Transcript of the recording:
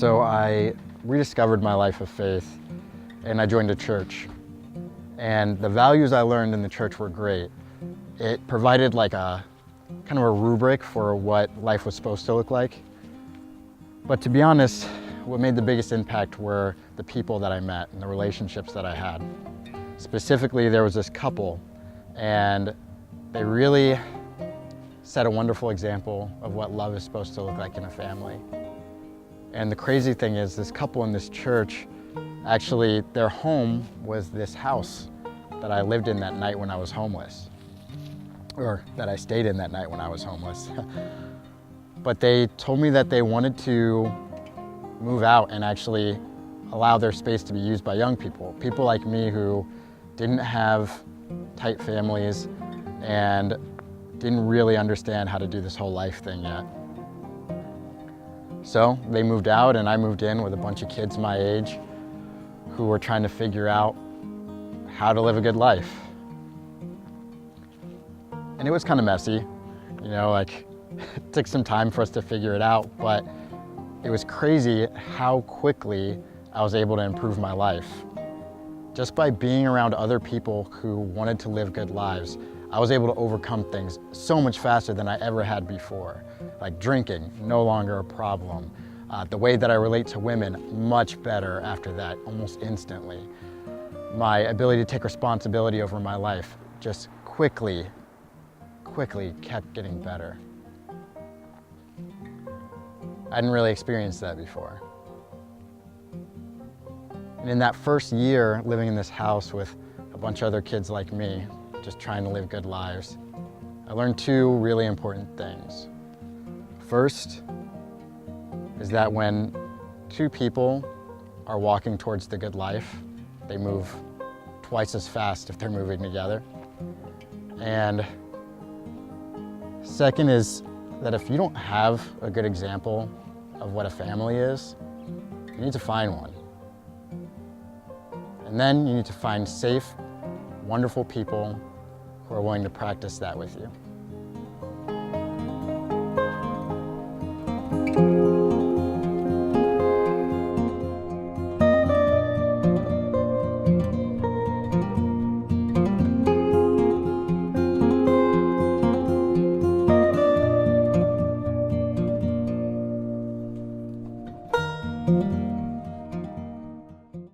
So I rediscovered my life of faith and I joined a church. And the values I learned in the church were great. It provided like a kind of a rubric for what life was supposed to look like. But to be honest, what made the biggest impact were the people that I met and the relationships that I had. Specifically, there was this couple, and they really set a wonderful example of what love is supposed to look like in a family. And the crazy thing is, this couple in this church, actually, their home was this house that I lived in that night when I was homeless, or that I stayed in that night when I was homeless. But they told me that they wanted to move out and actually allow their space to be used by young people. People like me who didn't have tight families and didn't really understand how to do this whole life thing yet. So they moved out and I moved in with a bunch of kids my age who were trying to figure out how to live a good life. And it was kind of messy, you know, like it took some time for us to figure it out, but it was crazy how quickly I was able to improve my life. Just by being around other people who wanted to live good lives, I was able to overcome things so much faster than I ever had before. Like drinking, no longer a problem. The way that I relate to women, much better after that, almost instantly. My ability to take responsibility over my life just quickly kept getting better. I hadn't really experienced that before. And in that first year living in this house with a bunch of other kids like me, just trying to live good lives, I learned two really important things. First is that when two people are walking towards the good life, they move twice as fast if they're moving together. And second is that if you don't have a good example of what a family is, you need to find one. And then you need to find safe, wonderful people who are willing to practice that with you.